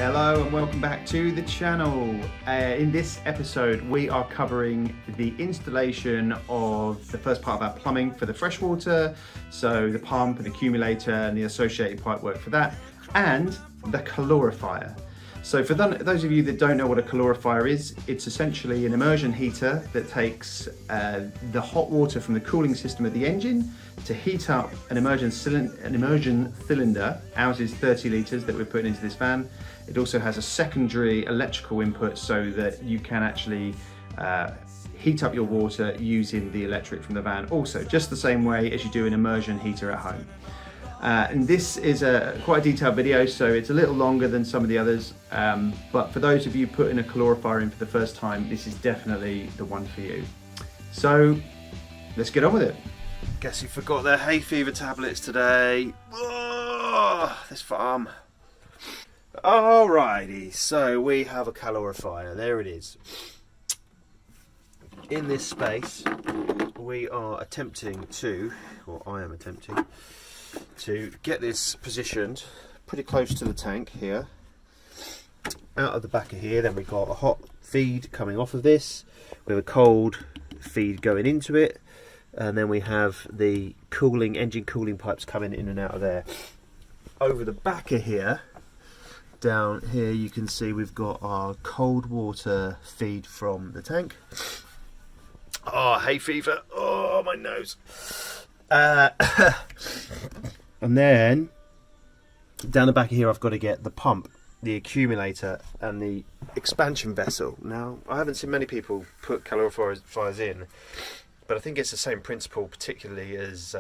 Hello and welcome back to the channel. In this episode we are covering the installation of the first part of our plumbing for the freshwater, so the pump and accumulator and the associated pipework for that, and the calorifier. So for those of you that don't know what a calorifier is, it's essentially an immersion heater that takes the hot water from the cooling system of the engine to heat up an immersion cylinder, ours is 30 litres that we're putting into this van. It also has a secondary electrical input so that you can actually heat up your water using the electric from the van also, just the same way as you do an immersion heater at home. And this is quite a detailed video, so it's a little longer than some of the others, but for those of you putting a calorifier in for the first time, this is definitely the one for you. So let's get on with it. Guess who forgot their hay fever tablets today? Oh, this farm. Alrighty, so we have a calorifier. There it is. In this space, we are attempting to, or I am attempting to get this positioned pretty close to the tank here, out of the back of here. Then we've got a hot feed coming off of this with a cold feed going into it, and then we have the engine cooling pipes coming in and out of there. Over the back of here, down here, you can see we've got our cold water feed from the tank. Oh, hay fever. Oh, my nose. And then down the back of here I've got to get the pump, the accumulator and the expansion vessel. Now I haven't seen many people put calorifiers in, but I think it's the same principle, particularly as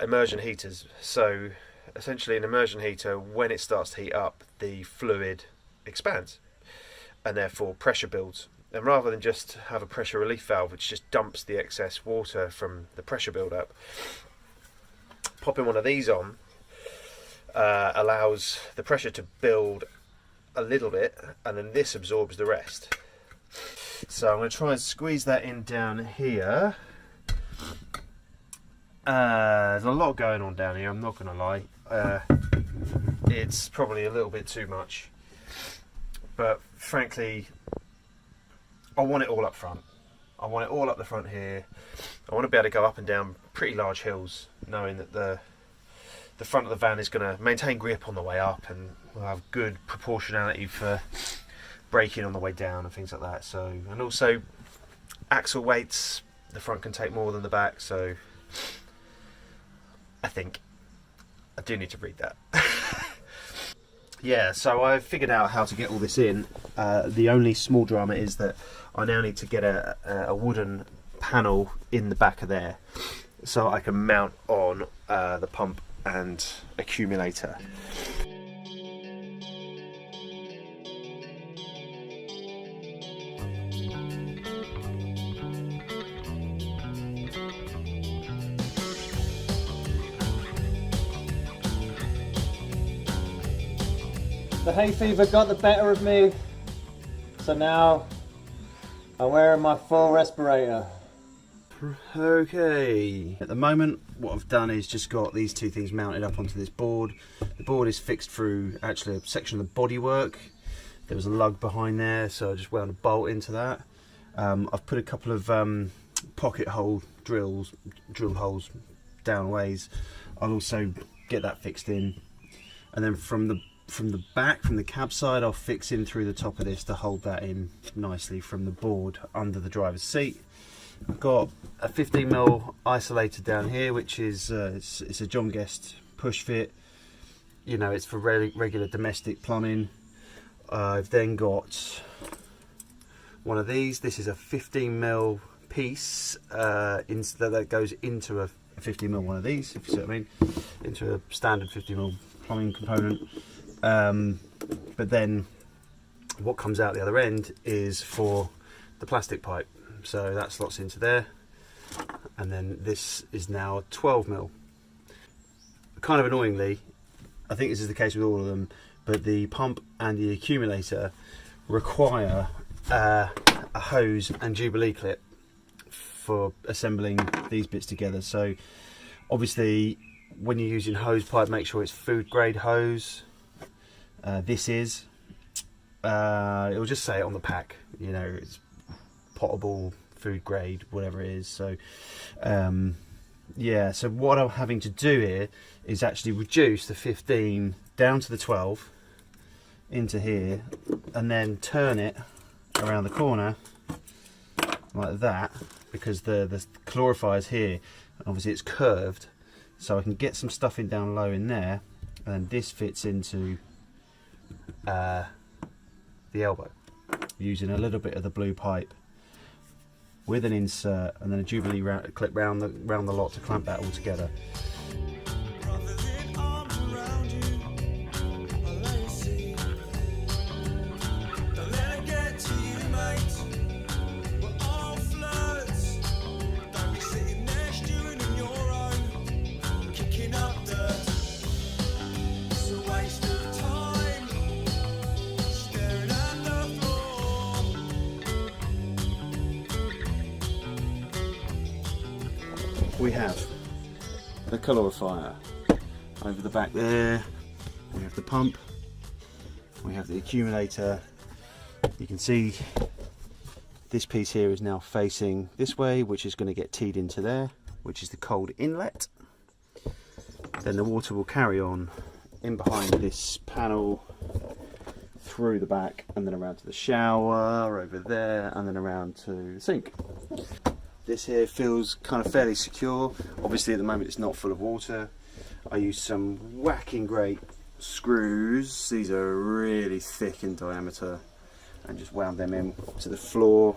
immersion heaters. So essentially an immersion heater, when it starts to heat up, the fluid expands and therefore pressure builds. And rather than just have a pressure relief valve which just dumps the excess water from the pressure build-up, popping one of these on allows the pressure to build a little bit, and then this absorbs the rest. So I'm going to try and squeeze that in down here. There's a lot going on down here, I'm not going to lie. It's probably a little bit too much, but frankly I want it all up front. I want it all up the front here. I want to be able to go up and down pretty large hills, knowing that the front of the van is going to maintain grip on the way up, and we'll have good proportionality for braking on the way down and things like that. So, and also axle weights, the front can take more than the back. So I think I do need to read that. Yeah, so I've figured out how to get all this in. The only small drama is that I now need to get a wooden panel in the back of there so I can mount on the pump and accumulator. The hay fever got the better of me, so now I'm wearing my full respirator. Okay, at the moment what I've done is just got these two things mounted up onto this board. The board is fixed through actually a section of the bodywork. There was a lug behind there, so I just wound a bolt into that. I've put a couple of pocket hole drill holes down ways. I'll also get that fixed in, and then from the back, from the cab side, I'll fix in through the top of this to hold that in nicely from the board under the driver's seat. I've got a 15mm isolator down here, which is it's a John Guest push fit. You know, it's for regular domestic plumbing. I've then got one of these. This is a 15mm piece that goes into a 15mm one of these, if you see what I mean, into a standard 15mm plumbing component. But then what comes out the other end is for the plastic pipe, so that slots into there, and then this is now 12mm. Kind of annoyingly, I think this is the case with all of them, but the pump and the accumulator require a hose and Jubilee clip for assembling these bits together. So obviously when you're using hose pipe, make sure it's food grade hose. This is, it will just say it on the pack, you know, it's potable, food grade, whatever it is. So yeah, so what I'm having to do here is actually reduce the 15 down to the 12 into here, and then turn it around the corner like that, because the calorifier is here, and obviously it's curved, so I can get some stuff in down low in there, and then this fits into the elbow using a little bit of the blue pipe with an insert, and then a Jubilee clip round the lot to clamp that all together. We have the calorifier over the back there, we have the pump, we have the accumulator. You can see this piece here is now facing this way, which is going to get teed into there, which is the cold inlet. Then the water will carry on in behind this panel, through the back, and then around to the shower over there, and then around to the sink. This here feels kind of fairly secure. Obviously at the moment it's not full of water. I used some whacking great screws. These are really thick in diameter, and just wound them in to the floor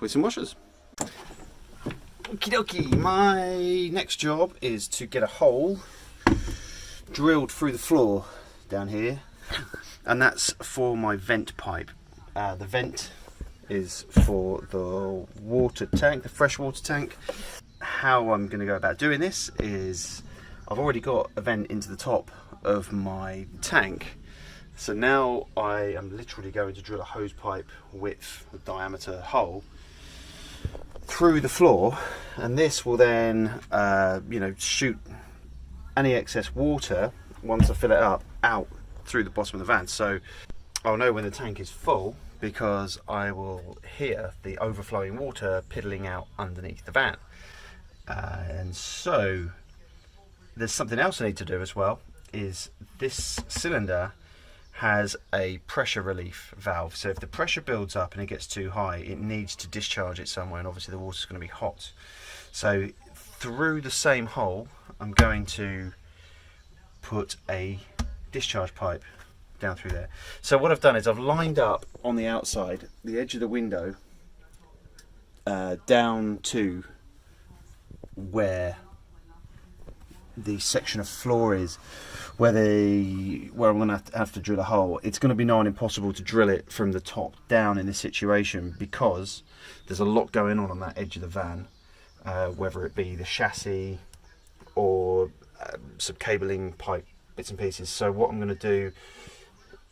with some washers. Okie dokie, my next job is to get a hole drilled through the floor down here, and that's for my vent pipe. The vent is for the water tank, the fresh water tank. How I'm going to go about doing this is I've already got a vent into the top of my tank, so now I am literally going to drill a hose pipe width, a diameter hole through the floor, and this will then you know, shoot any excess water, once I fill it up, out through the bottom of the van. So I'll know when the tank is full, because I will hear the overflowing water piddling out underneath the van. And so there's something else I need to do as well, is this cylinder has a pressure relief valve. So if the pressure builds up and it gets too high, it needs to discharge it somewhere, and obviously the water's going to be hot. So through the same hole, I'm going to put a discharge pipe down through there. So what I've done is I've lined up on the outside the edge of the window down to where the section of floor is, where I'm going to have to drill a hole. It's going to be nigh on impossible to drill it from the top down in this situation, because there's a lot going on that edge of the van, whether it be the chassis or some cabling, pipe, bits and pieces. So what I'm going to do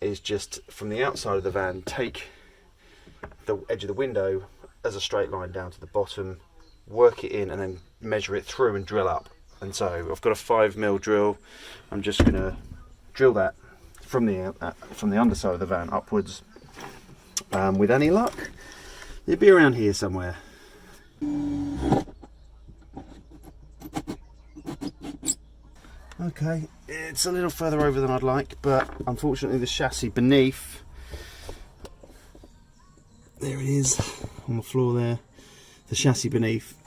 is just from the outside of the van take the edge of the window as a straight line down to the bottom, work it in, and then measure it through and drill up. And so I've got a 5mm drill. I'm just going to drill that from the underside of the van upwards. With any luck, it'll be around here somewhere. Okay, it's a little further over than I'd like, but unfortunately the chassis beneath, there it is on the floor there, the chassis beneath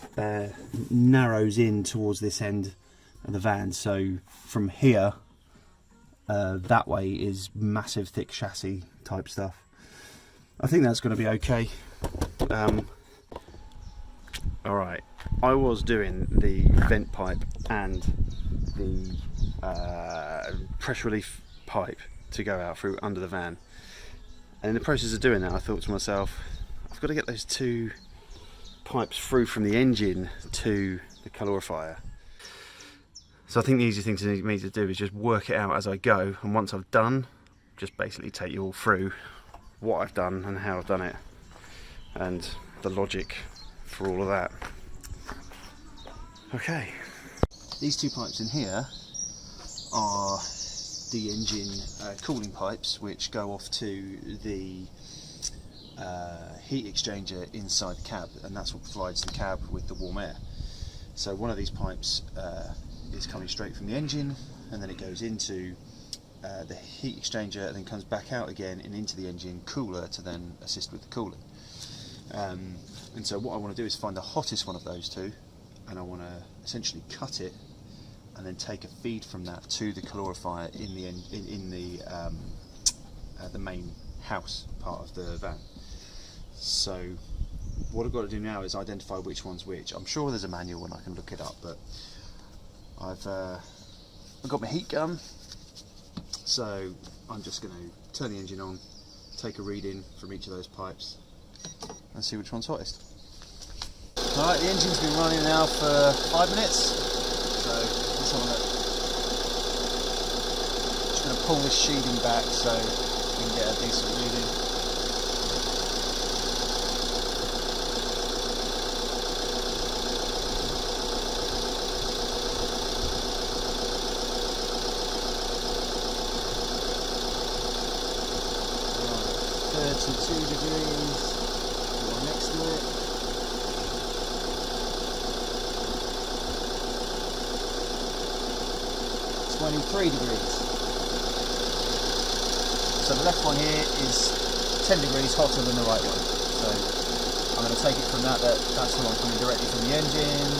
narrows in towards this end of the van. So from here, that way is massive thick chassis type stuff. I think that's going to be okay. Alright, I was doing the vent pipe and the pressure relief pipe to go out through under the van, and in the process of doing that I thought to myself, I've got to get those two pipes through from the engine to the calorifier. So I think the easiest thing for me to do is just work it out as I go, and once I've done, just basically take you all through what I've done and how I've done it, and the logic for all of that. Okay, these two pipes in here are the engine cooling pipes which go off to the heat exchanger inside the cab, and that's what provides the cab with the warm air. So one of these pipes is coming straight from the engine, and then it goes into the heat exchanger and then comes back out again and into the engine cooler to then assist with the cooling. And so what I want to do is find the hottest one of those two, and I want to essentially cut it and then take a feed from that to the calorifier in the main house part of the van. So what I've got to do now is identify which one's which. I'm sure there's a manual and I can look it up, but I've got my heat gun, so I'm just going to turn the engine on, take a reading from each of those pipes and see which one's hottest. Alright, the engine's been running now for 5 minutes, so let's have a look. Just going to pull this sheathing back so we can get a decent reading. Right, 32 degrees, one next to it. 23 degrees. So the left one here is 10 degrees hotter than the right one. So I'm going to take it from that's the one coming directly from the engine,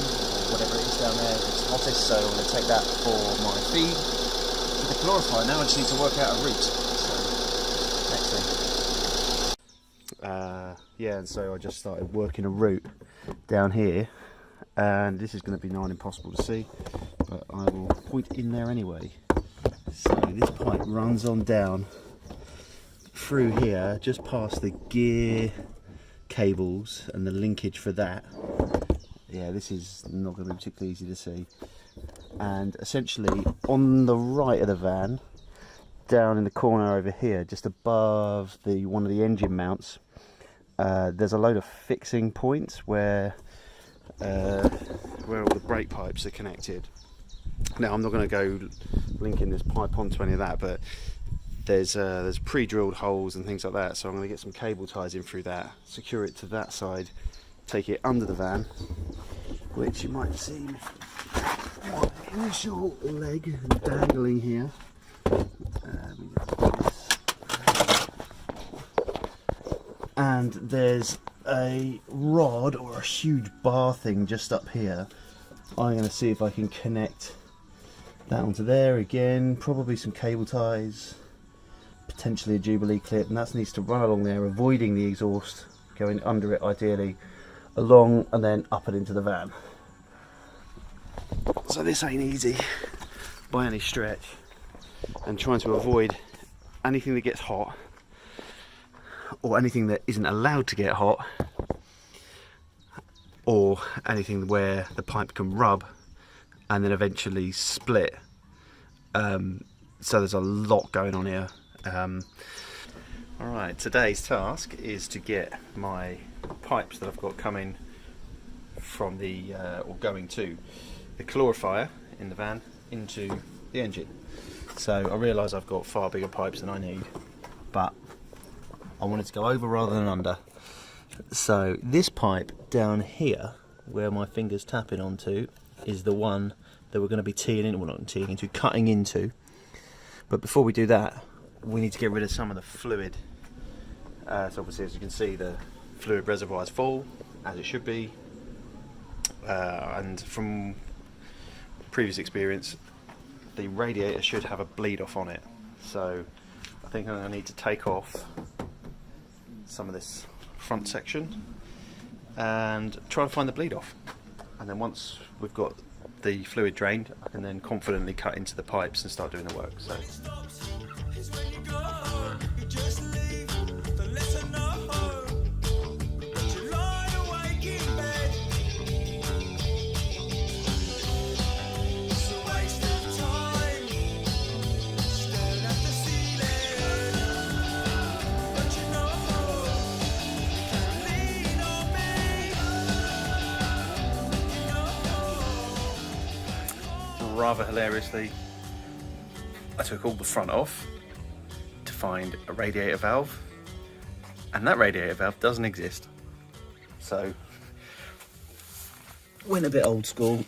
or whatever it is down there, it's hottest, so I'm going to take that for my feed. For the calorifier now I just need to work out a route. So, next thing. Yeah, and so I just started working a route down here, and this is going to be nigh on impossible to see, but I will point in there anyway. So this pipe runs on down through here, just past the gear cables and the linkage for that. Yeah, this is not going to be particularly easy to see. And essentially on the right of the van, down in the corner over here, just above one of the engine mounts, there's a load of fixing points where all the brake pipes are connected. Now I'm not going to go linking this pipe onto any of that, but there's pre-drilled holes and things like that, so I'm going to get some cable ties in through that, secure it to that side, take it under the van, which you might see my initial leg dangling here. And there's a rod or a huge bar thing just up here. I'm going to see if I can connect that onto there again, probably some cable ties, potentially a Jubilee clip, and that needs to run along there, avoiding the exhaust, going under it ideally, along and then up and into the van. So this ain't easy by any stretch, and trying to avoid anything that gets hot or anything that isn't allowed to get hot, or anything where the pipe can rub and then eventually split. So there's a lot going on here. Alright, today's task is to get my pipes that I've got coming from or going to the calorifier in the van into the engine. So I realise I've got far bigger pipes than I need, but I wanted to go over rather than under. So this pipe down here, where my finger's tapping onto, is the one that we're going to be cutting into. But before we do that, we need to get rid of some of the fluid. So obviously, as you can see, the fluid reservoir is full, as it should be. And from previous experience, the radiator should have a bleed off on it. So I think I'm going to need to take off some of this front section and try and find the bleed off. And then once we've got the fluid drained, I can then confidently cut into the pipes and start doing the work. So. Rather hilariously, I took all the front off to find a radiator valve, and that radiator valve doesn't exist. So went a bit old school,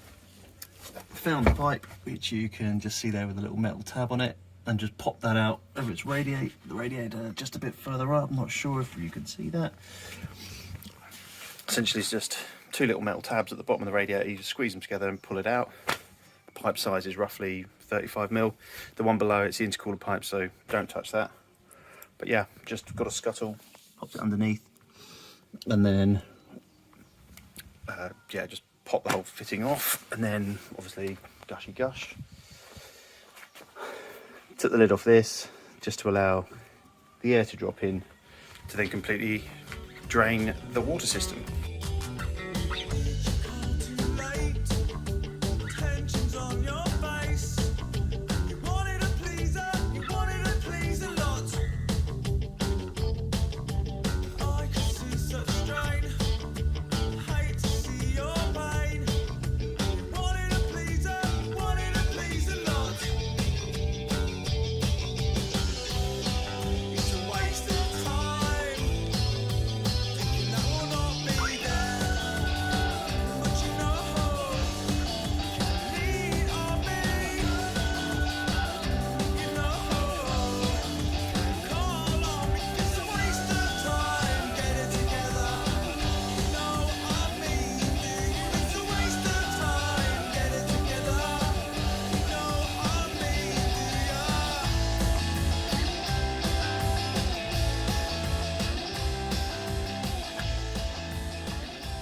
found a pipe which you can just see there with a little metal tab on it, and just pop that out of its the radiator just a bit further up. I'm not sure if you can see that. Essentially it's just two little metal tabs at the bottom of the radiator. You just squeeze them together and pull it out. The pipe size is roughly 35mm. The one below it's the intercooler pipe, so don't touch that. But yeah, just got a scuttle, popped it underneath, and then yeah, just pop the whole fitting off, and then obviously gushy gush. Took the lid off this just to allow the air to drop in to then completely drain the water system.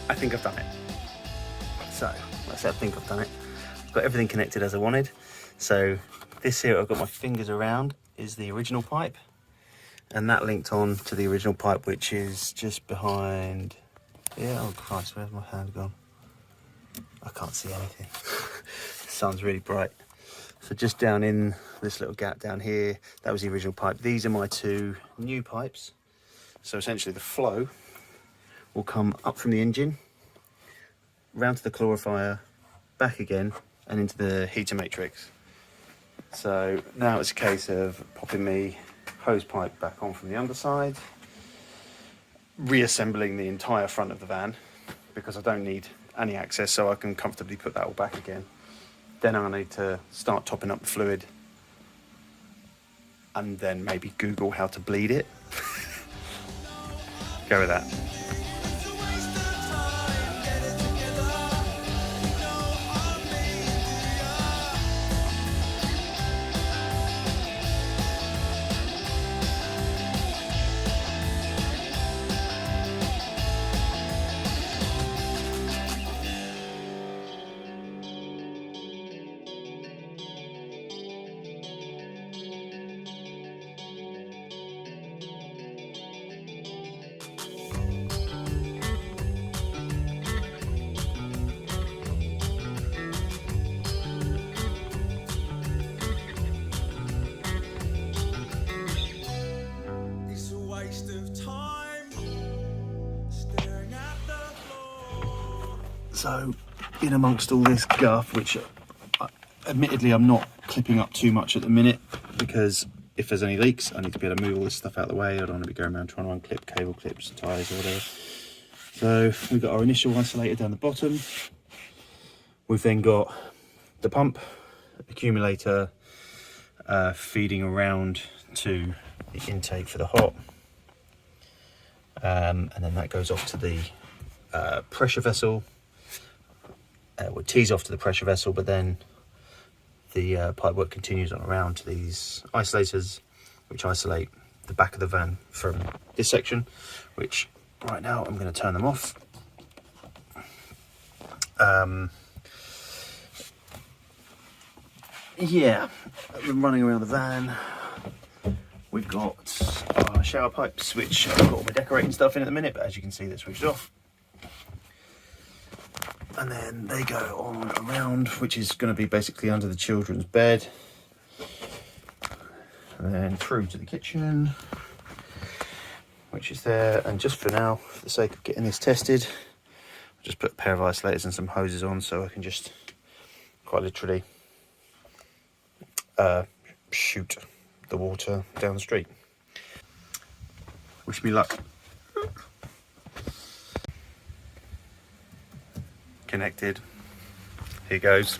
I think I've done it. So, let's say I think I've done it. I've got everything connected as I wanted. So, this here I've got my fingers around is the original pipe. And that linked on to the original pipe, which is just behind... Yeah, oh Christ, where's my hand gone? I can't see anything. The sun's really bright. So just down in this little gap down here, that was the original pipe. These are my two new pipes. So essentially the flow will come up from the engine, round to the calorifier, back again, and into the heater matrix. So now it's a case of popping me hose pipe back on from the underside, reassembling the entire front of the van, because I don't need any access, so I can comfortably put that all back again. Then I need to start topping up the fluid, and then maybe Google how to bleed it. Go with that. So, in amongst all this guff, which admittedly I'm not clipping up too much at the minute, because if there's any leaks, I need to be able to move all this stuff out of the way. I don't want to be going around trying to unclip cable clips, ties or whatever. So we've got our initial isolator down the bottom. We've then got the pump, accumulator, feeding around to the intake for the hot. And then that goes off to the pressure vessel. We'll tease off to the pressure vessel, but then the pipe work continues on around to these isolators, which isolate the back of the van from this section, which right now I'm going to turn them off. Yeah, I've been running around the van. We've got our shower pipes, which I've got all my decorating stuff in at the minute, but as you can see, they're switched off. And then they go on around, which is going to be basically under the children's bed. And then through to the kitchen, which is there. And just for now, for the sake of getting this tested, I'll just put a pair of isolators and some hoses on, so I can just quite literally shoot the water down the street. Wish me luck. Connected. Here goes.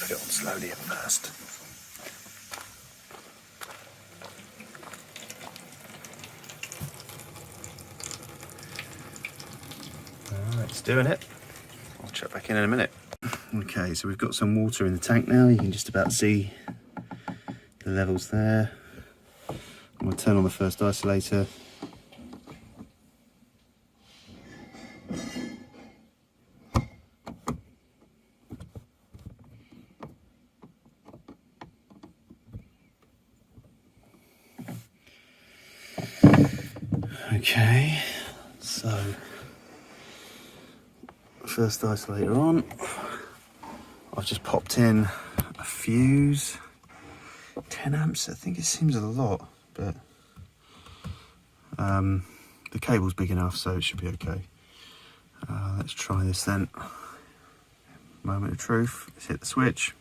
Put it on slowly at first. Alright, it's doing it. I'll check back in a minute. Okay, so we've got some water in the tank now. You can just about see the levels there. I'm going to turn on the first isolator. Okay, so first isolator on. I've just popped in a fuse. 10 amps, I think it seems a lot, but the cable's big enough, so it should be okay. Let's try this then. Moment of truth. Let's hit the switch.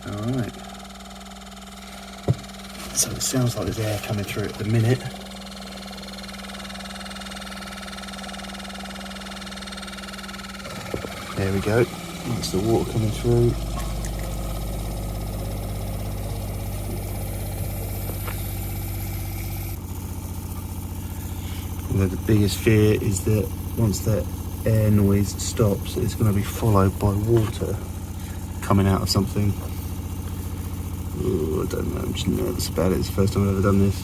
Alright. So it sounds like there's air coming through at the minute. There we go. That's the water coming through. Although the biggest fear is that once that air noise stops, it's going to be followed by water coming out of something. Ooh, I don't know, I'm just nervous about it. It's the first time I've ever done this.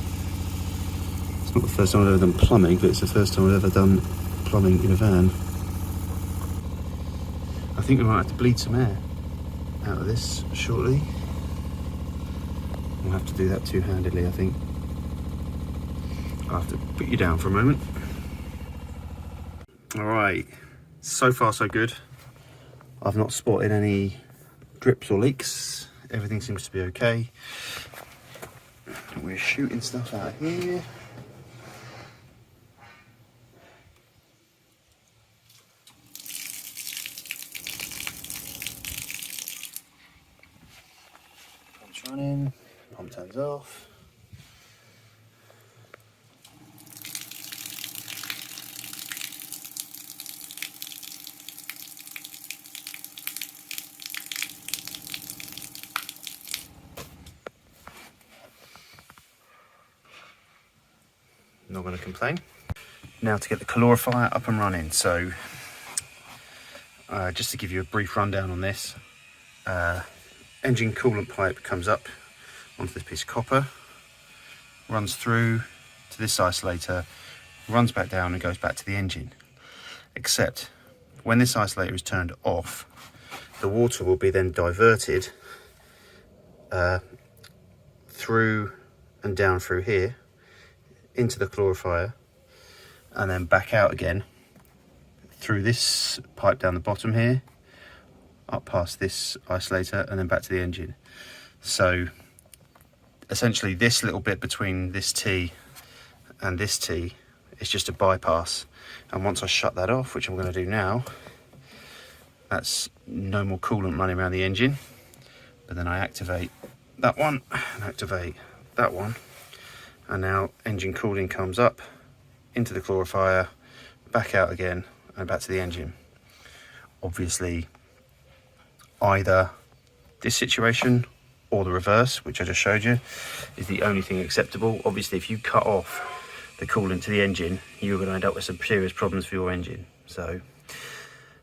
It's not the first time I've ever done plumbing, but it's the first time I've ever done plumbing in a van. I think we might have to bleed some air out of this shortly. We'll have to do that two-handedly, I think. I'll have to put you down for a moment. Alright, so far so good. I've not spotted any drips or leaks. Everything seems to be okay. We're shooting stuff out of here. Pump's running, pump turns off. Not going to complain. Now to get the calorifier up and running. So just to give you a brief rundown on this, engine coolant pipe comes up onto this piece of copper, runs through to this isolator, runs back down and goes back to the engine. Except when this isolator is turned off, the water will be then diverted through and down through here into the calorifier and then back out again through this pipe down the bottom here, up past this isolator and then back to the engine. So essentially this little bit between this T and this T is just a bypass, and once I shut that off, which I'm going to do now, that's no more coolant running around the engine. But then I activate that one and activate that one, and now engine cooling comes up into the calorifier, back out again and back to the engine. Obviously either this situation or the reverse, which I just showed you, is the only thing acceptable. Obviously if you cut off the coolant to the engine, you're going to end up with some serious problems for your engine. So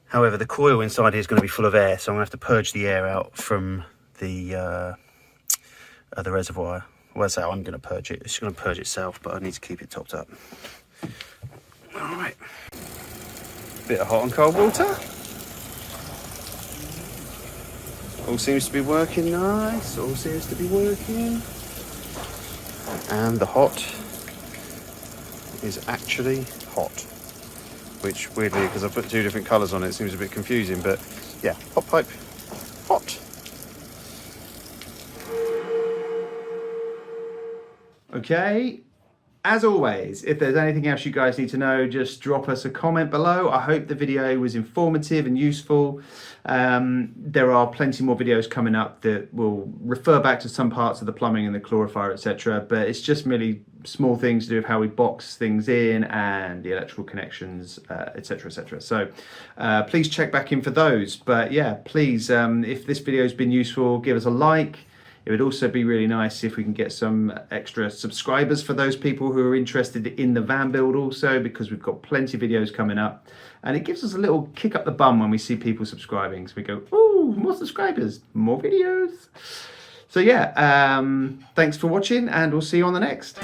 however, the coil inside here is going to be full of air, so I'm going to have to purge the air out from the reservoir. Well, that's how I'm going to purge it. It's going to purge itself, but I need to keep it topped up. Alright. Bit of hot and cold water. All seems to be working nice. All seems to be working. And the hot is actually hot. Which, weirdly, because I put two different colours on it, seems a bit confusing. But yeah, hot pipe, hot. Okay. As always, if there's anything else you guys need to know, just drop us a comment below. I hope the video was informative and useful. There are plenty more videos coming up that will refer back to some parts of the plumbing and the calorifier, etc. But it's just really small things to do with how we box things in and the electrical connections, etc, etc. So please check back in for those. But yeah, please, if this video has been useful, give us a like. It would also be really nice if we can get some extra subscribers for those people who are interested in the van build also, because we've got plenty of videos coming up. And it gives us a little kick up the bum when we see people subscribing. So we go, ooh, more subscribers, more videos. So yeah, thanks for watching, and we'll see you on the next.